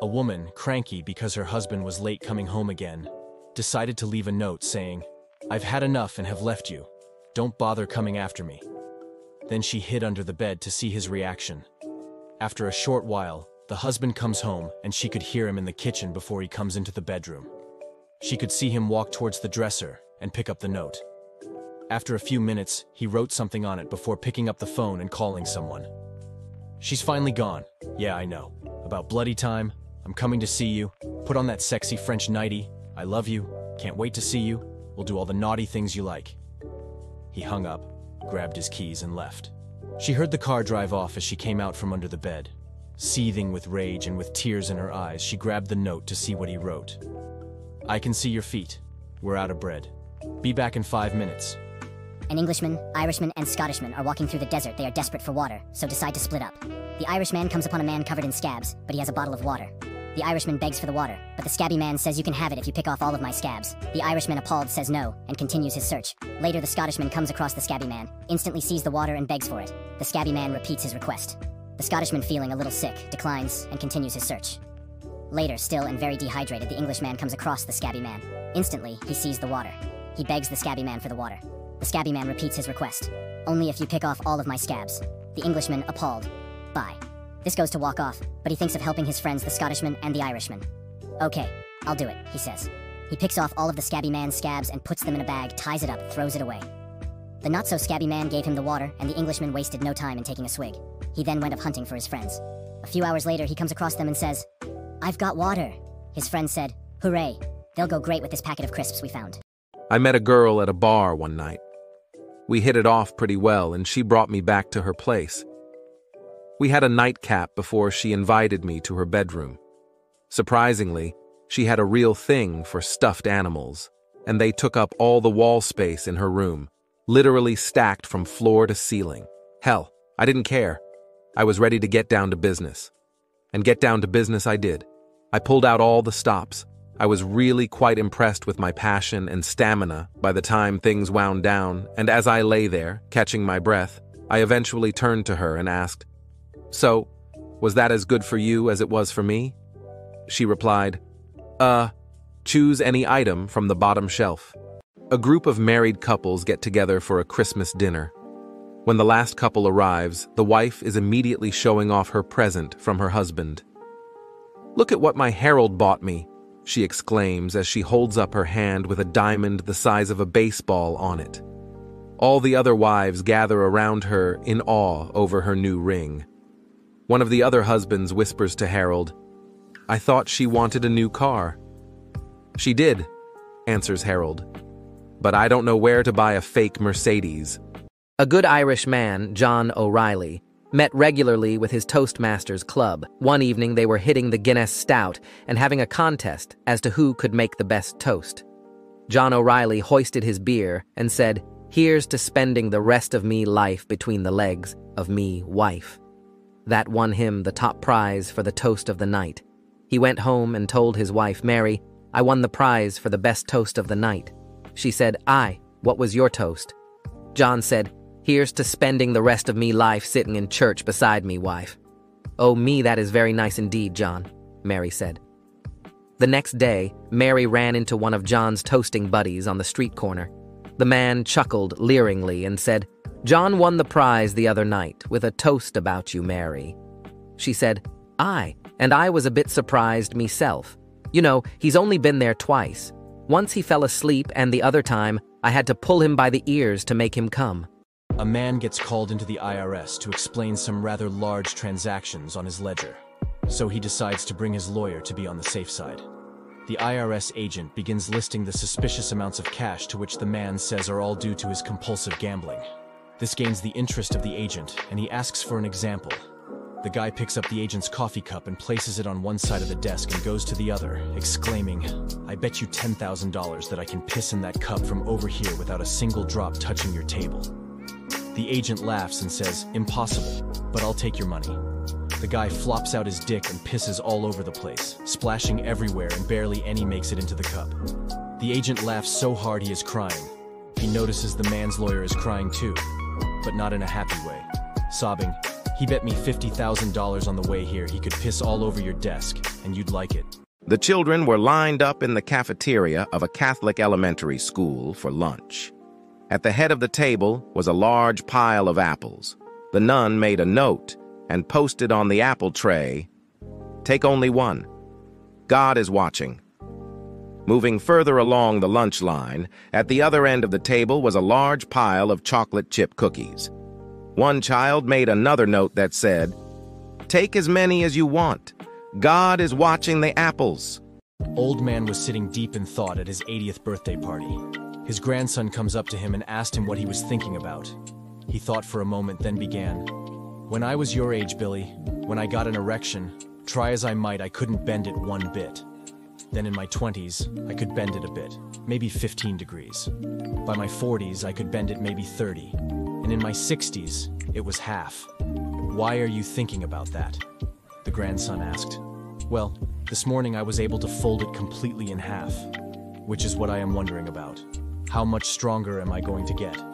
A woman, cranky because her husband was late coming home again, decided to leave a note saying, "I've had enough and have left you. Don't bother coming after me." Then she hid under the bed to see his reaction. After a short while, the husband comes home and she could hear him in the kitchen before he comes into the bedroom. She could see him walk towards the dresser and pick up the note. After a few minutes, he wrote something on it before picking up the phone and calling someone. "She's finally gone. Yeah, I know. About bloody time. I'm coming to see you. Put on that sexy French nightie. I love you. Can't wait to see you. We'll do all the naughty things you like." He hung up, grabbed his keys, and left. She heard the car drive off as she came out from under the bed. Seething with rage and with tears in her eyes, she grabbed the note to see what he wrote. "I can see your feet. We're out of bread. Be back in 5 minutes." An Englishman, Irishman, and Scottishman are walking through the desert. They are desperate for water, so decide to split up. The Irishman comes upon a man covered in scabs, but he has a bottle of water. The Irishman begs for the water, but the scabby man says, "You can have it if you pick off all of my scabs." The Irishman, appalled, says no, and continues his search. Later, the Scottishman comes across the scabby man, instantly sees the water and begs for it. The scabby man repeats his request. The Scottishman, feeling a little sick, declines and continues his search. Later, still and very dehydrated, the Englishman comes across the scabby man. Instantly, he sees the water. He begs the scabby man for the water. The scabby man repeats his request. "Only if you pick off all of my scabs." The Englishman, appalled, "Bye." This goes to walk off, but he thinks of helping his friends, the Scottishman and the Irishman. "Okay, I'll do it," he says. He picks off all of the scabby man's scabs and puts them in a bag, ties it up, throws it away. The not-so-scabby man gave him the water, and the Englishman wasted no time in taking a swig. He then went off hunting for his friends. A few hours later, he comes across them and says, "I've got water." His friends said, "Hooray, they'll go great with this packet of crisps we found." I met a girl at a bar one night. We hit it off pretty well, and she brought me back to her place. We had a nightcap before she invited me to her bedroom. Surprisingly, she had a real thing for stuffed animals, and they took up all the wall space in her room, literally stacked from floor to ceiling. Hell, I didn't care. I was ready to get down to business. And get down to business I did. I pulled out all the stops. I was really quite impressed with my passion and stamina by the time things wound down, and as I lay there, catching my breath, I eventually turned to her and asked, "So, was that as good for you as it was for me?" She replied, Choose any item from the bottom shelf." A group of married couples get together for a Christmas dinner. When the last couple arrives, the wife is immediately showing off her present from her husband. "Look at what my Harold bought me," she exclaims as she holds up her hand with a diamond the size of a baseball on it. All the other wives gather around her in awe over her new ring. One of the other husbands whispers to Harold, "I thought she wanted a new car." "She did," answers Harold, "but I don't know where to buy a fake Mercedes." A good Irish man, John O'Reilly, met regularly with his Toastmasters club. One evening they were hitting the Guinness Stout and having a contest as to who could make the best toast. John O'Reilly hoisted his beer and said, "Here's to spending the rest of me life between the legs of me wife." That won him the top prize for the toast of the night. He went home and told his wife, "Mary, I won the prize for the best toast of the night." She said, "Aye, what was your toast?" John said, "Here's to spending the rest of me life sitting in church beside me wife." "Oh, me, that is very nice indeed, John," Mary said. The next day, Mary ran into one of John's toasting buddies on the street corner. The man chuckled leeringly and said, "John won the prize the other night with a toast about you, Mary." She said, "Aye, and I was a bit surprised myself. You know, he's only been there twice. Once he fell asleep, and the other time I had to pull him by the ears to make him come." A man gets called into the IRS to explain some rather large transactions on his ledger, so he decides to bring his lawyer to be on the safe side. The IRS agent begins listing the suspicious amounts of cash to which the man says are all due to his compulsive gambling. This gains the interest of the agent, and he asks for an example. The guy picks up the agent's coffee cup and places it on one side of the desk and goes to the other, exclaiming, "I bet you $10,000 that I can piss in that cup from over here without a single drop touching your table." The agent laughs and says, "Impossible, but I'll take your money." The guy flops out his dick and pisses all over the place, splashing everywhere and barely any makes it into the cup. The agent laughs so hard he is crying. He notices the man's lawyer is crying too, but not in a happy way. Sobbing, He bet me $50,000 on the way here he could piss all over your desk, and you'd like it. The children were lined up in the cafeteria of a Catholic elementary school for lunch. At the head of the table was a large pile of apples. The nun made a note and posted on the apple tray, "Take only one. God is watching." Moving further along the lunch line, at the other end of the table was a large pile of chocolate chip cookies. One child made another note that said, "Take as many as you want. God is watching the apples." Old man was sitting deep in thought at his 80th birthday party. His grandson comes up to him and asked him what he was thinking about. He thought for a moment, then began. "When I was your age, Billy, when I got an erection, try as I might, I couldn't bend it one bit. Then in my 20s, I could bend it a bit, maybe 15 degrees. By my 40s, I could bend it maybe 30. And in my 60s, it was half. Why are you thinking about that?" The grandson asked. "Well, this morning I was able to fold it completely in half, which is what I am wondering about. How much stronger am I going to get?"